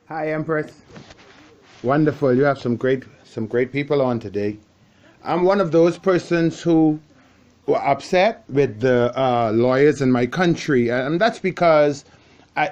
Hi, Empress. Wonderful. You have some great people on today. I'm one of those persons who were upset with the lawyers in my country, and that's because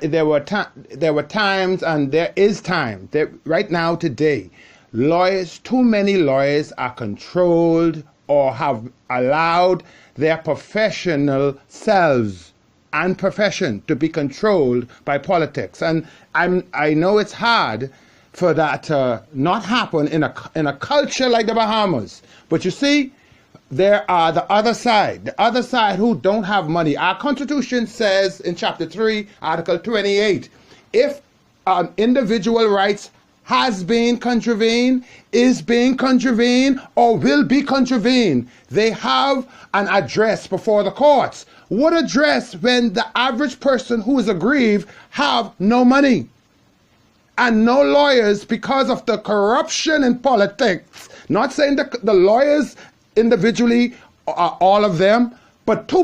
there were times, and there is time that right now today, too many lawyers are controlled or have allowed their professional selves and profession to be controlled by politics. And I know it's hard for that to not happen in a culture like the Bahamas. But you see, there are the other side who don't have money. Our Constitution says in Chapter 3, Article 28, if an individual rights has been contravened, is being contravened, or will be contravened, they have an address before the courts. What address when the average person who is aggrieved have no money and no lawyers because of the corruption in politics? Not saying the lawyers individually are all of them, but too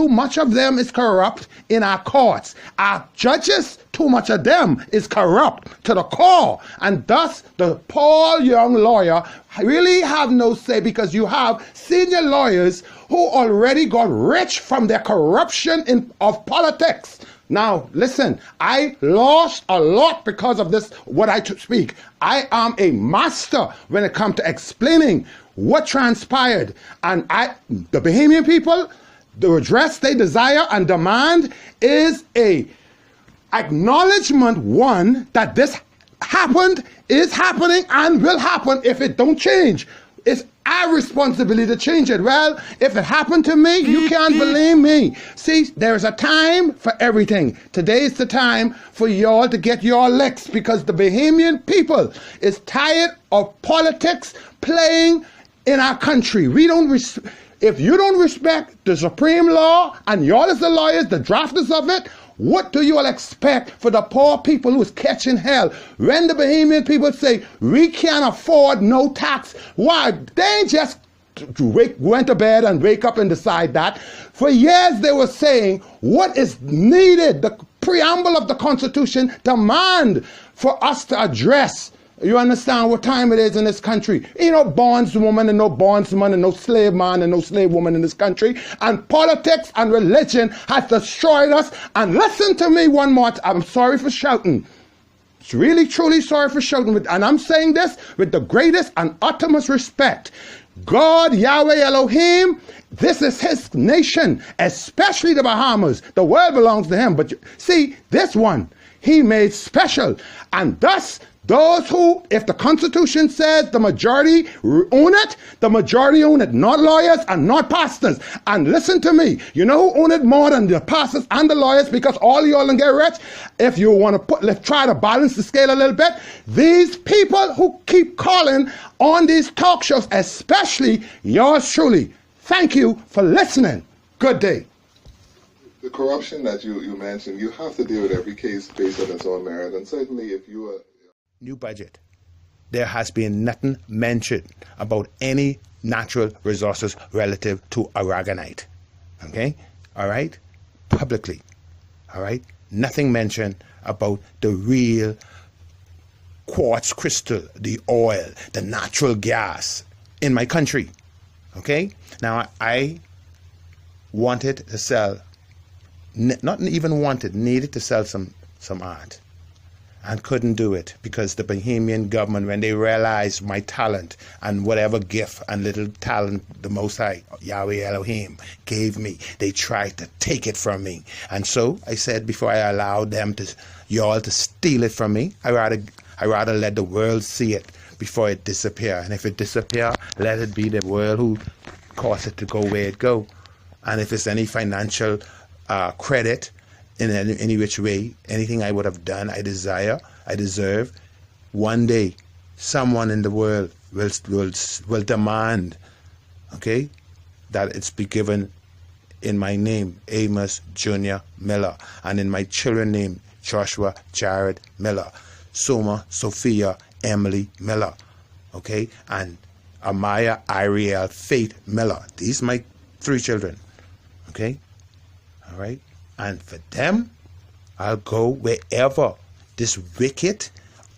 much of them is corrupt in our courts. Our judges, too much of them is corrupt to the core. And thus, the poor young lawyer really have no say, because you have senior lawyers who already got rich from their corruption of politics. Now, listen, I lost a lot because of this, what I speak. I am a master when it comes to explaining what transpired. And the Bahamian people, the redress they desire and demand is a acknowledgement, one, that this happened, is happening, and will happen if it don't change. It's our responsibility to change it. Well, if it happened to me, you can't blame me. See, there's a time for everything. Today is the time for y'all to get your licks, because the Bahamian people is tired of politics playing in our country. If you don't respect the supreme law, and y'all as the lawyers, the drafters of it, what do you all expect for the poor people who's catching hell? When the Bahamian people say, we can't afford no tax, why? They ain't just went to bed and wake up and decide that. For years they were saying what is needed. The preamble of the Constitution demand for us to address. You understand what time it is in this country? Ain't no bondswoman and no bondsman and no slave man and no slave woman in this country. And politics and religion has destroyed us. And listen to me one more time. I'm sorry for shouting. It's really, truly sorry for shouting. And I'm saying this with the greatest and utmost respect. God, Yahweh Elohim, this is his nation, especially the Bahamas. The world belongs to him. But see, this one, he made special. And thus, those who, if the Constitution says the majority own it, the majority own it, not lawyers and not pastors. And listen to me, you know who own it more than the pastors and the lawyers, because all y'all can get rich? If you want to let's try to balance the scale a little bit. These people who keep calling on these talk shows, especially yours truly. Thank you for listening. Good day. The corruption that you mentioned, you have to deal with every case based on its own merit. And certainly if you are... New budget. There has been nothing mentioned about any natural resources relative to aragonite. Okay? All right? Publicly. All right? Nothing mentioned about the real quartz crystal, the oil, the natural gas in my country. Okay? Now, I wanted to sell, not even wanted, needed to sell some art. And couldn't do it because the Bahamian government, when they realized my talent and whatever gift and little talent the Most High, Yahweh Elohim, gave me, they tried to take it from me. And so I said, before I allowed them y'all to steal it from me, I rather let the world see it before it disappear. And if it disappear, let it be the world who caused it to go where it go. And if it's any financial credit, in any which way, anything I would have done, I deserve, one day, someone in the world will demand, okay, that it's be given in my name, Amos Jr. Miller, and in my children's name, Joshua Jared Miller, Soma Sophia Emily Miller, okay, and Amaya Ariel Faith Miller. These are my 3 children, okay, all right. And for them, I'll go wherever this wicked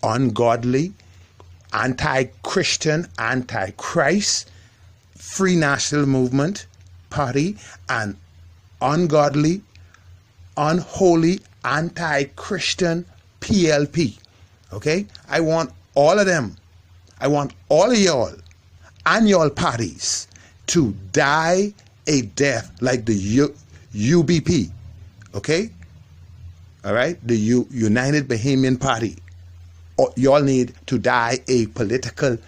ungodly, anti-Christian, anti-Christ, Free National Movement Party, and ungodly, unholy, anti-Christian PLP. Okay? I want all of them. I want all of y'all and y'all parties to die a death like the UBP. Okay? All right? The United Bahamian Party. Y'all need to die a political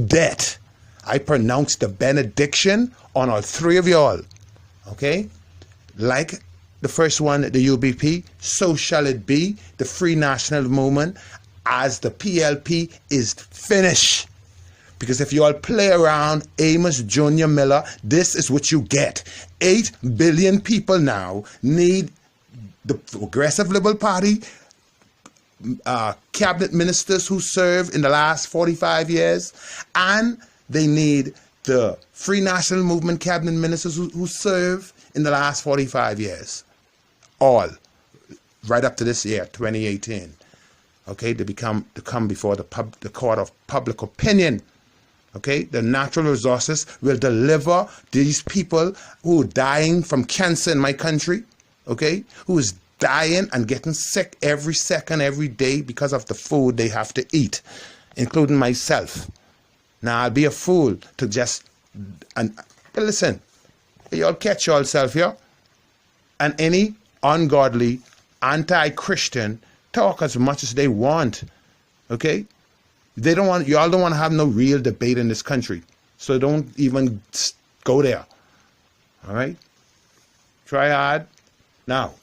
death. I pronounce the benediction on all three of y'all. Okay? Like the first one, the UBP, so shall it be, the Free National Movement, as the PLP is finished. Because if you all play around Amos Jr. Miller, this is what you get. 8 billion people now need the Progressive Liberal Party, cabinet ministers who served in the last 45 years, and they need the Free National Movement cabinet ministers who served in the last 45 years. All. Right up to this year, 2018. Okay, to come before the court of public opinion. Okay, the natural resources will deliver these people who are dying from cancer in my country. Okay, who is dying and getting sick every second, every day because of the food they have to eat, including myself. Now, I'll be a fool to just, listen, y'all catch yourself here. And any ungodly, anti-Christian talk as much as they want, okay? Y'all don't want to have no real debate in this country. So don't even go there, all right? Try hard. Now,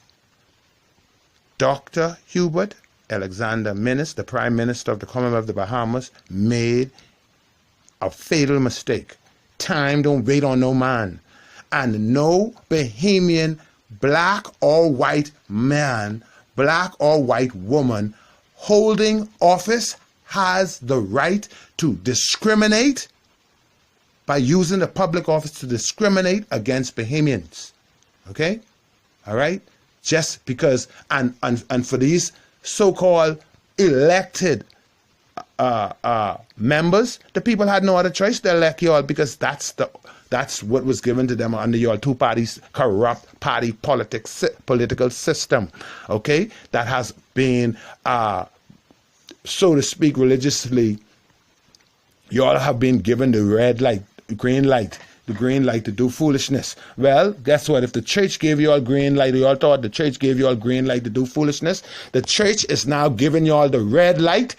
Dr. Hubert Alexander Minnis, the Prime Minister of the Commonwealth of the Bahamas, made a fatal mistake. Time don't wait on no man. And no Bahamian, black or white man, black or white woman holding office has the right to discriminate by using the public office to discriminate against Bahamians. Okay? All right? Just because, and for these so-called elected members, the people had no other choice to elect y'all, because that's what was given to them under your two parties corrupt party political system. Okay, that has been so to speak religiously, y'all have been given the red light, green light, the green light to do foolishness. Well, guess what? If the church gave you all green light, you all thought the church gave you all green light to do foolishness, the church is now giving you all the red light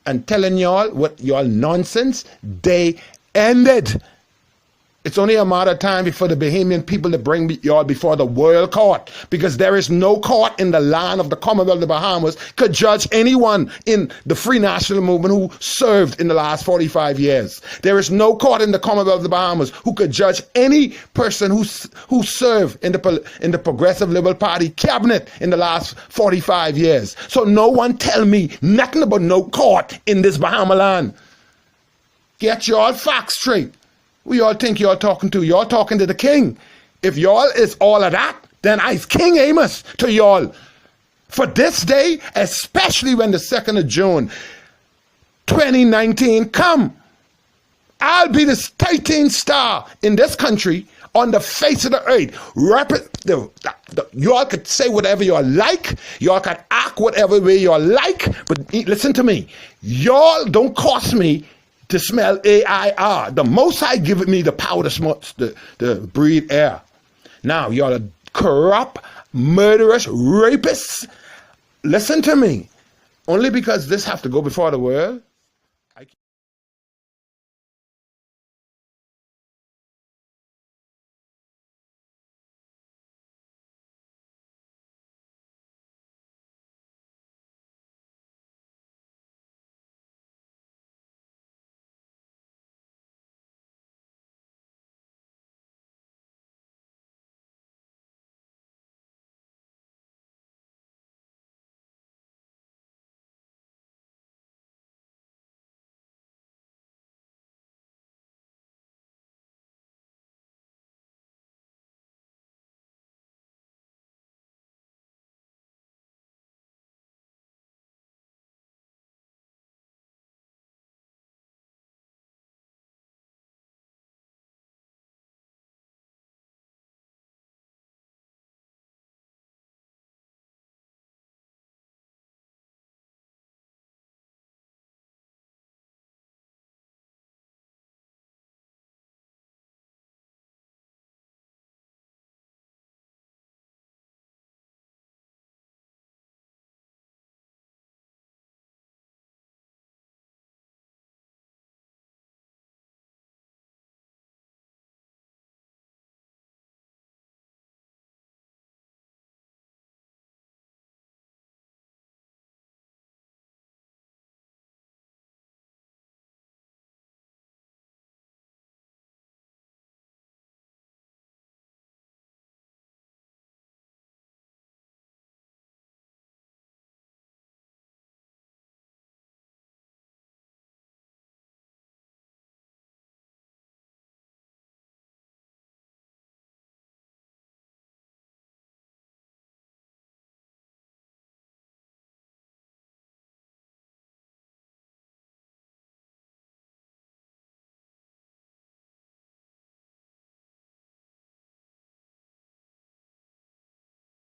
and telling y'all what y'all nonsense they ended. It's only a matter of time before the Bahamian people to bring y'all before the world court, because there is no court in the land of the Commonwealth of the Bahamas could judge anyone in the Free National Movement who served in the last 45 years. There is no court in the Commonwealth of the Bahamas who could judge any person who served in the Progressive Liberal Party cabinet in the last 45 years. So no one tell me nothing about no court in this Bahama land. Get y'all facts straight. Who y'all think y'all talking to? Y'all talking to the king. If y'all is all of that, then I's King Amos to y'all. For this day, especially when the 2nd of June, 2019 come, I'll be the 13th star in this country on the face of the earth. Y'all could say whatever y'all like. Y'all can act whatever way y'all like. But listen to me. Y'all don't cost me to smell AIR. The Most High giving me the power to smell, to breathe air. Now, y'all are corrupt, murderous, rapists. Listen to me. Only because this have to go before the world,